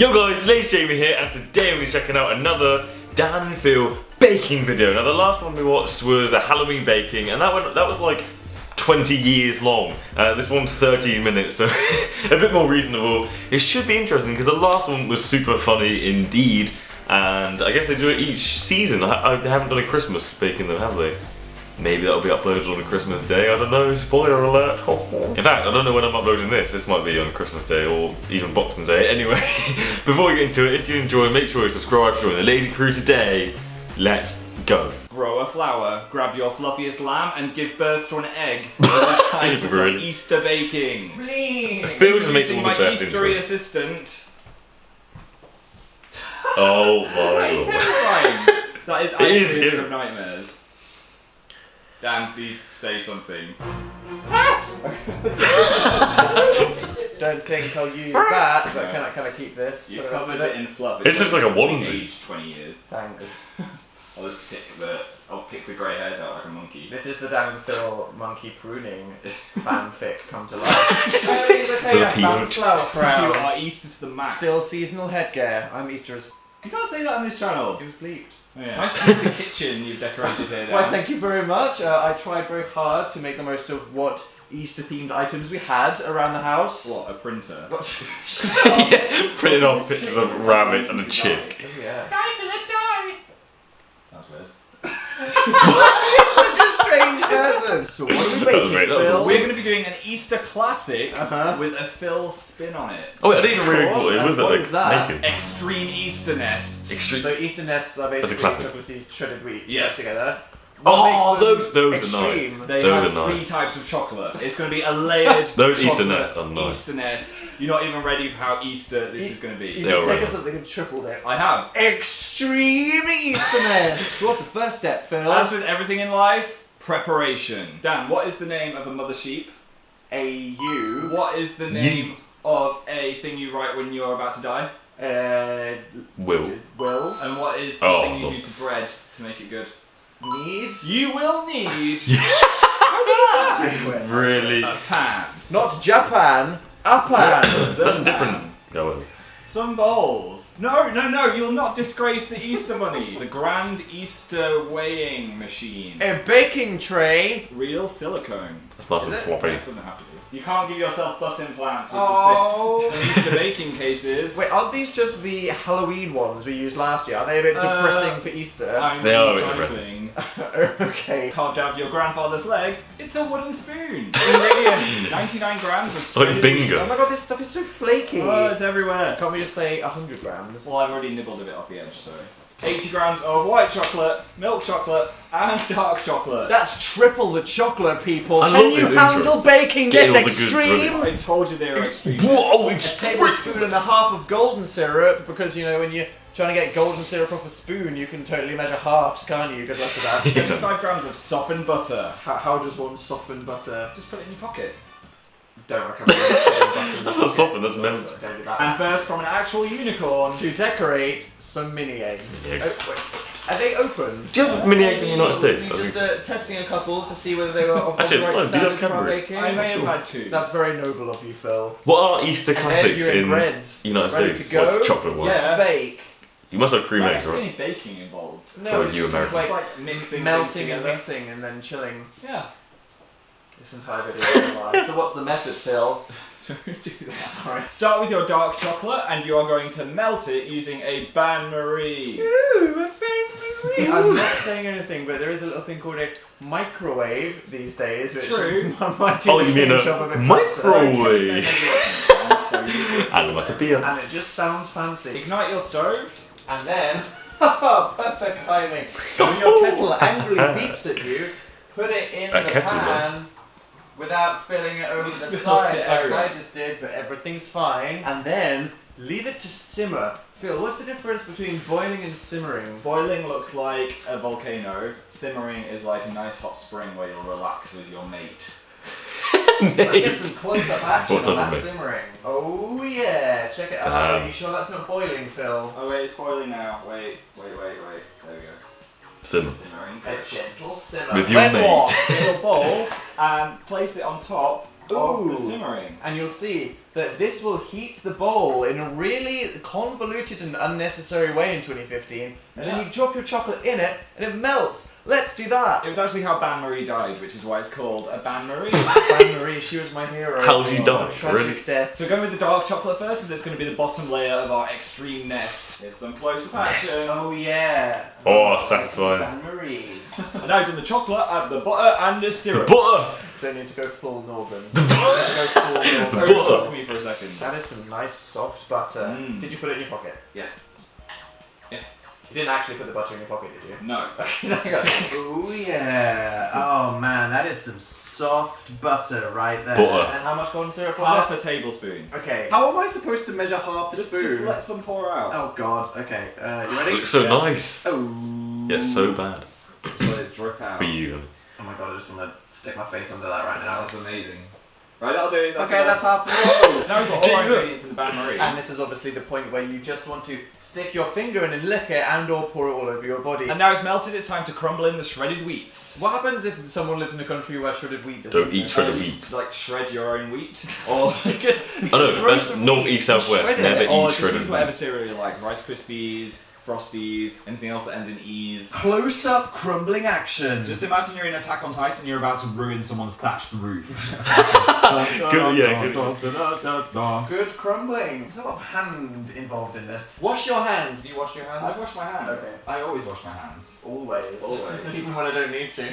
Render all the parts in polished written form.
Yo guys, LazyJamie here, and today we're checking out another Dan and Phil baking video. Now the last one we watched was the Halloween baking, and that was like 20 years long. This one's 13 minutes, so a bit more reasonable. It should be interesting because the last one was super funny indeed, and I guess they do it each season. They haven't done a Christmas baking though, have they? Maybe that'll be uploaded on a Christmas day, I don't know, spoiler alert. In fact, I don't know when I'm uploading this. This might be on Christmas Day or even Boxing Day. Anyway, before we get into it, if you enjoy, make sure you subscribe, join the Lazy Crew today. Let's go. Grow a flower, grab your fluffiest lamb and give birth to an egg. It's time for some Easter baking. I feel just makes all the my best Eastery intros. assistant. Oh my That is lord. terrifying. That is actually is a bit scary. of nightmares. Dan, please say something. Don't think I'll use that, but can I keep this? You for the rest covered of it in fluff. It's just like a onesie. Aged 20 years. Thanks. I'll pick the grey hairs out like a monkey. This is the Dan and Phil monkey pruning fanfic come to life. Oh, it's okay, With a I found peach. flower You crown. are Easter to the max. Still seasonal headgear. I'm Easter as... You can't say that on this channel. It was bleeped. Oh, yeah. Nice Easter kitchen you've decorated here. Dan. Why, thank you very much. I tried very hard to make the most of what Easter-themed items we had around the house. What, a printer? Yeah, printed off pictures of a rabbit and a chick. Oh, yeah. Die, Philip, die! That's weird. Such a strange person. So what are we That was making, great, that was Phil? We're going to be doing an Easter classic Uh-huh. with a Phil spin on it. Oh wait, I didn't even really Of course, what was what it is that? like Extreme Easter nests. Extreme. So Easter nests are basically classic. chocolatey shredded wheat Yes. stuck together. Oh, What makes them those are nice. extreme? They Those have are nice. 3 types of chocolate. It's going to be a layered Those Easter chocolate nests are nice. Easter nest. You're not even ready for how Easter this is going to You be. They just are taken right. something and tripled it. I have. Extreme Easter nest. So what's the first step, Phil? As with everything in life, preparation. Dan, what is the name of a mother sheep? A U. What is the name of a thing you write when you're about to die? Will. Will. And what is the Oh, thing you Lord. do to bread to make it good? Need. You will need Really? a pan. Not Japan. A pan. That's a different. Go Some bowls. No, you'll not disgrace the Easter bunny. The grand Easter weighing machine. A baking tray. Real silicone. That's nice Is and it? floppy. It doesn't have to be. You can't give yourself butt implants with Oh. the Easter baking cases. Wait, aren't these just the Halloween ones we used last year? Are they a bit depressing for Easter? I'm They are a bit recycling. Okay. Carved out of your grandfather's leg. It's a wooden spoon. Ingredients: 99 grams of Like shredded Bingus. Oh my god, this stuff is so flaky. Oh, it's everywhere. Can't we just say 100 grams? Well, I've already nibbled a bit off the edge, so. 80 grams of white chocolate, milk chocolate, and dark chocolate. That's triple the chocolate, people. I Can love you this intro. handle baking Getting this all the goods extreme? I told you they were extreme. Whoa, A tablespoon and a half of golden syrup, because you know when you're trying to get golden syrup off a spoon, you can totally measure halves, can't you? Good luck with that. 75 grams of softened butter. How does one soften butter? Just put it in your pocket. Don't recommend it. That's not softened, that's melted. Don't do that. And birthed from an actual unicorn. To decorate some mini eggs. Mini eggs. Oh, wait. Are they open? Do you have mini eggs in the United States? I You're think just testing a couple to see whether they were of Actually, the right no, do you have standard for Cadbury? baking. I may have sure. had 2. That's very noble of you, Phil. What are Easter And classics there's your in breads. United Ready States? to go? Like chocolate ones. Yeah. Let's bake. You must have cream eggs, There's right? any baking involved. For No, you it's Americans. It's like like mixing melting things and together. mixing and then chilling. Yeah. This entire video is live. So what's the method, Phil? So do that. Sorry. Start with your dark chocolate and you are going to melt it using a bain-marie. I'm not saying anything, but there is a little thing called a microwave these days, which True. might do Oh, the you mean same job a bit microwave? So you Onomatopoeia. faster. And it just sounds fancy. ignite your stove. And then, perfect timing. When your kettle angrily beeps at you, put it in A the kettle, pan without spilling it over You the spilled sides it like everywhere. I just did, but everything's fine. And then leave it to simmer. Phil, what's the difference between boiling and simmering? Boiling looks like a volcano. Simmering is like a nice hot spring where you'll relax with your mate. Let's get some close-up action What's on up that with me? simmering. Oh yeah, check it out. Damn. Are you sure that's not boiling, Phil? Oh wait, it's boiling now. Wait. There we go. Simmer. Simmering. A gentle simmer. With your Then mate. what? Get a bowl and place it on top of the Ooh. simmering. And you'll see that this will heat the bowl in a really convoluted and unnecessary way in 2015. And then you drop your chocolate in it, and it melts. Let's do that. It was actually how Ban Marie died, which is why it's called a Ban Marie. Ban Marie, she was my hero. How did you die? Tragic Really? death. So going with the dark chocolate first, as it's going to be the bottom layer of our extreme nest. Here's some close-up action. Oh yeah. Oh, satisfying. Ban Marie. And now I've done the chocolate, add the butter and the The syrup. butter! Don't need to go full northern. The butter! Let's go full northern. butter. Talk to me for a second. That is some nice soft butter. Mm. Did you put it in your pocket? Yeah. Yeah. You didn't actually put the butter in your pocket, did you? No. Oh yeah. Oh man, that is some soft butter right there. Butter. And how much golden syrup was Half it? a tablespoon. Okay. How am I supposed to measure half a Just spoon? let some pour out. Oh god. Okay. You It ready? looks so Yeah. nice. Oh. Yeah, so bad. Just let it drip out. For you. Oh my god, I just want to stick my face under that right now. That's amazing. Right, that'll do. Okay, that's half. So now we've got all our Jesus. ingredients in the Ban Marie. And this is obviously the point where you just want to stick your finger in and lick it and or pour it all over your body. And now it's melted, it's time to crumble in the shredded wheats. What happens if someone lives in a country where shredded wheat doesn't Don't eat shredded wheat. Like shred your own wheat. Or you could I know, roast that's the north, wheat east, south, and west. shred it. Never Or eat just shredded use whatever wheat. cereal you like. Rice Krispies, Frosties, anything else that ends in E's. Close up crumbling action. Just imagine you're in Attack on Titan and you're about to ruin someone's thatched roof. Good, yeah, good. Good crumbling. There's a lot of hand involved in this. Wash your hands. Have you washed your hands? I've washed my hands. Okay. I always wash my hands. Always. Always. Even when I don't need to.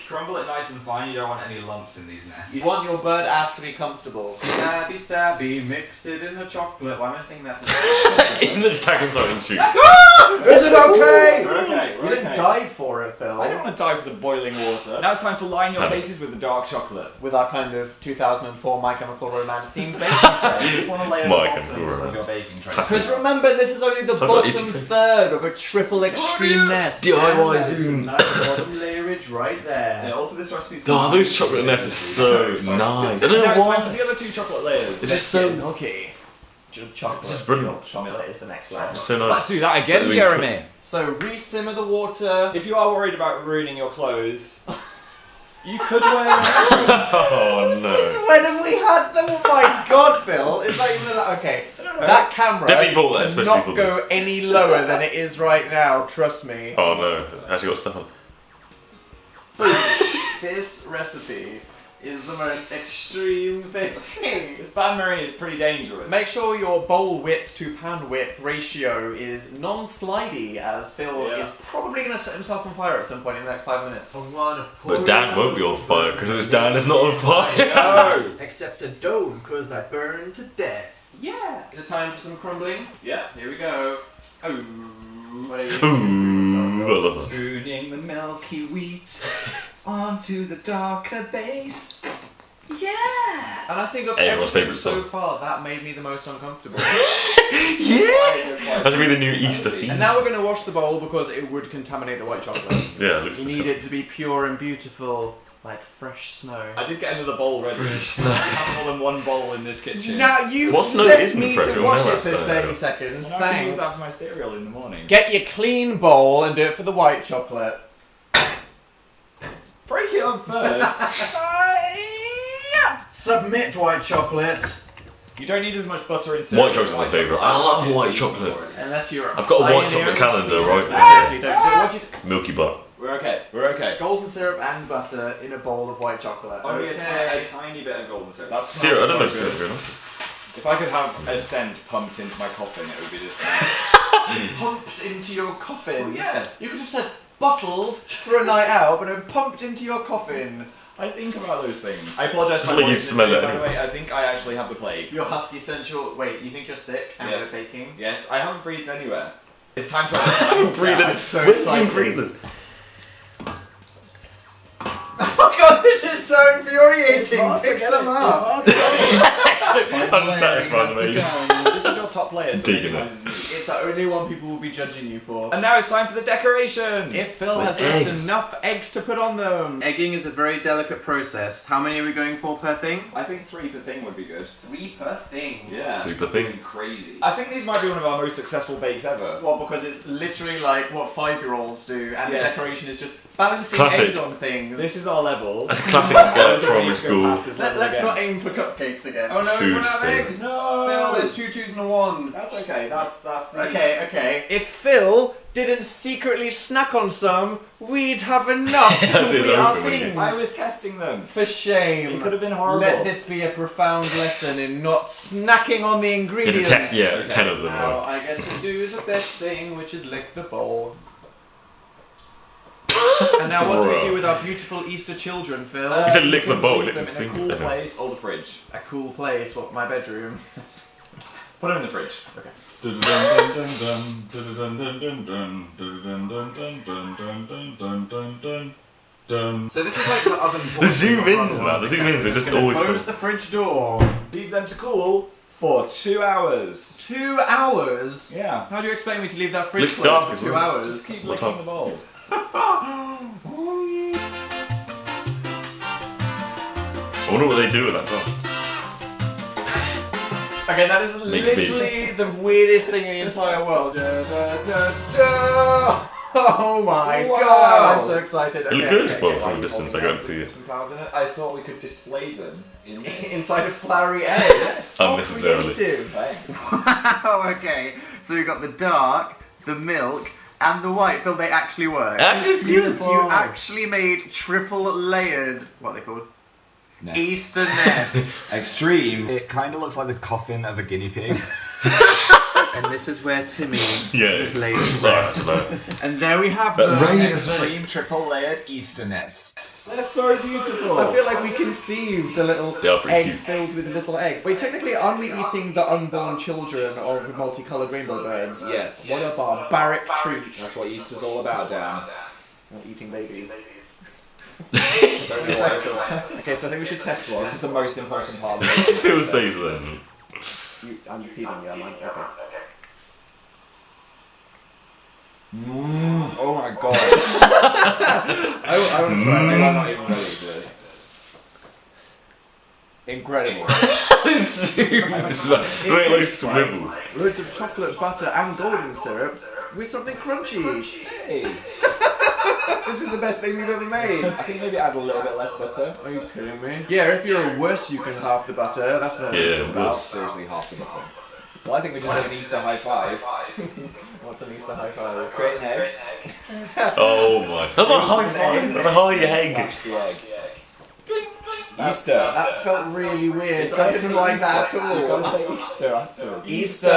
Crumble it nice and fine, you don't want any lumps in these nests. You want your bird ass to be comfortable. Stabby, stabby, mix it in the chocolate. Why am I saying that? In the Attack on Titan shoot. Is it okay? We're okay, You we're didn't okay. dive for it, Phil. I don't want to dive for the boiling water. Now it's time to line your Panic. faces with the dark chocolate. With our kind of 2004 My Chemical Romance themed baking You tray. just want to lay it My on the Chemical bottom of Romance. your baking tray. Classic. Because remember, this is only the So I've got bottom each- third of a triple extreme nest. DIY That is some Zoom. nice bottom layerage right Yeah, there. also this recipe's Oh, those chocolate nests are so nice. I don't Now know it's time for why. the other two chocolate layers. It's just so, milky. Chocolate. This is brilliant. Milk chocolate is the next level. so Let's nice. do that again, Really Jeremy. So re-simmer the water. If you are worried about ruining your clothes, you could wear Oh Since no. when have we had them? Oh my god, Phil! It's not even like, okay. That camera Definitely bought that especially cannot for go this. any lower than it is right now. Trust me. Oh no. Actually got stuff on. This recipe is the most extreme thing. This Ban Marie is pretty dangerous. Make sure your bowl width to pan width ratio is non-slidey, as Phil Yeah. is probably going to set himself on fire at some point in the next 5 minutes. But Dan won't be on fire because his Dan is not on fire. No. Except I don't, cause I burn to death. Yeah. Is it time for some crumbling? Yeah, here we go. Oh. What are you Ooh, I love that. Spooning the milky wheat onto the darker base. Yeah. And I think of Everyone's everything favourite so song. far, that made me the most uncomfortable. Yeah! That should be the new Easter theme. And now we're going to wash the bowl because it would contaminate the white chocolate. Yeah, it looks You need disgusting. it to be pure and beautiful, like fresh snow. I did get another bowl ready. Fresh I have more than one bowl in this kitchen. Now you What snow left isn't me fresh? to We'll wash never it for have to 30 know. seconds. And I can use that Thanks. for my cereal in the morning. Get your clean bowl and do it for the white chocolate. Break it up first. Submit white chocolate. You don't need as much butter in cereal. White chocolate's my favourite. I love white chocolate. Unless you're. I've got a white pioneer chocolate of calendar sweetness. right Seriously, don't do it. What do you? Milky butt. We're okay. We're okay. Golden syrup and butter in a bowl of white chocolate. Only a Okay. tiny bit of golden syrup. That's Syrup, I don't know if so syrup good. good enough. If I could have a scent pumped into my coffin, it would be this. Pumped into your coffin. Oh, yeah. You could have said bottled for a night out, but then pumped into your coffin. I think about those things. I apologise for Well, my you voice this smell day, it by the anyway. way. I think I actually have the plague. Your husky central. Wait, you think you're sick and Yes. you're baking? Yes, I haven't breathed anywhere. It's time to have Breathing. I'm so Where's you excited. breathing? Oh god, this is so infuriating! Pick some up! Unsatisfied, amazing. This is your top layer. So Digging it. It's the only one people will be judging you for. And now it's time for the decoration. If Phil With has left eggs. enough eggs to put on them. Egging is a very delicate process. How many are we going for per thing? I think 3 per thing would be good. 3 per thing. Yeah. 3 per thing. That'd be crazy. I think these might be one of our most successful bakes ever. What, because it's literally like what 5-year-olds do, and Yes. the decoration is just balancing Classic. eggs on things. This is our level. That's a classic primary school. Let's not aim for cupcakes again. Oh no, Food we run out of thing. eggs! No. Phil, there's 2 2s and a 1. That's okay. That's the... Okay. If Phil didn't secretly snack on some, we'd have enough to complete our open, wouldn't things. I was testing them. For shame. It could have been horrible. Let this be a profound lesson in not snacking on the Get a ingredients. text, yeah, 10 of them. Now Though. I get to do the best thing, which is lick the bowl. And now what do we Bruh. do with our beautiful Easter children, Phil? You said lick the bowl, Leave it them just in a think- cool place or the fridge. A cool place, what, my bedroom? Put them in the fridge. Okay. So this is like the oven. The zoom ins, man. The zoom ins are just always Close fun. the fridge door. Leave them to cool for 2 hours. 2 hours? Yeah. How do you expect me to leave that fridge Looks closed dark for as 2 well. hours? Just keep What licking time? the bowl. I wonder what they do with that dog. Okay, that is Make literally the weirdest thing in the entire world. Da, da, da, da. Oh my Wow. god, I'm so excited. It looked Okay, good, okay, well, okay, from why a are distance, you I holding got to see up it. some flowers in it? I thought we could display them in this. Inside a flowery egg. So Unnecessarily. creative. Thanks. Wow, okay. So we've got the dark, the milk, and the white. Phil, they actually work. Actually, it's good. You actually made triple layered, what are they called? No. Easter nests. Extreme. It kind of looks like the coffin of a guinea pig. And this is where Timmy Yeah. was laid. Right, so. And there we have But them. rain- Extreme triple layered Easter nests. They're so beautiful. I feel like we conceived the little They are pretty egg cute. filled with little eggs. Wait, technically, aren't we eating the unborn children of multicoloured rainbow birds? Yes. What a barbaric treat. That's what Easter's all about, Dan. Not eating babies. Don't be like Okay, so I think we should test This one. is the most important part of It it. feels face then. I'm feeding you, am I? Okay. Oh my god. I want to try Maybe it. I'm not even ready for this. Incredible. It's like swivels. Loads of chocolate, butter, and golden syrup with something crunchy. Hey. This is the best thing we've ever made. I think maybe add a little bit less butter. Are you kidding me? Yeah, if you're a wuss, you can half the butter. That's not what Yeah, it's about. wuss. Seriously, half the butter. Well, I think we just have an Easter high five. What's an Easter high five? Create an egg. Oh my. That's a high five. That's a high egg. Mash the egg. Easter. That felt really weird. I didn't like that at You've got to all. say Easter afterwards. Easter.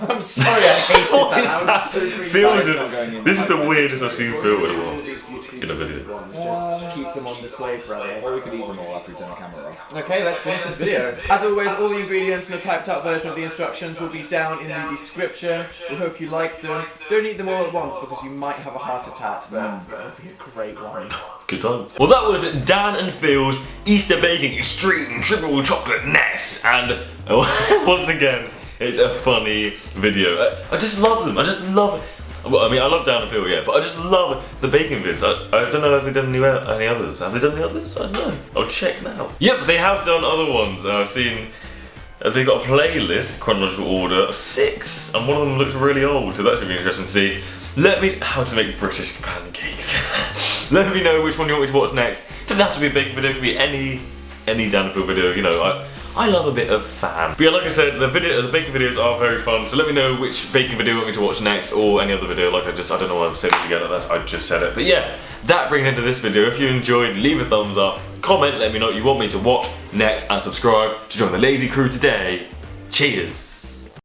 I'm sorry, I hated What that. is That that? was so creepy. Phil That's just. not going in This is the my weirdest I've seen Phil in a while. These beautifully In a video. created ones, just keep them on display forever. Or we could eat them all after we turn the camera off. Okay, let's finish this video. As always, all the ingredients and a typed out version of the instructions will be down in the description. We hope you like them. Don't eat them all at once because you might have a heart attack, but it'll be a great one. Good times. Well, that was Dan and Phil's Easter Baking Extreme Triple Chocolate Nest. And once again, it's a funny video. I just love them. I just love it. Well, I mean, I love Dan and Phil, yeah, but I just love the baking vids. I don't know if they've done any others. Have they done any others? I don't know. I'll check now. Yep, they have done other ones. I've seen. They've got a playlist, chronological order of 6, and one of them looks really old, so that should be interesting to see. Let me how to make British pancakes. Let me know which one you want me to watch next. It doesn't have to be a baking video. It could be any Dan and Phil video. You know, I love a bit of fan. But yeah, like I said, the baking videos are very fun. So let me know which baking video you want me to watch next, or any other video. Like I don't know why I'm saying this again. I just said it. But yeah, that brings into this video. If you enjoyed, leave a thumbs up, comment, let me know what you want me to watch next, and subscribe to join the Lazy Crew today. Cheers.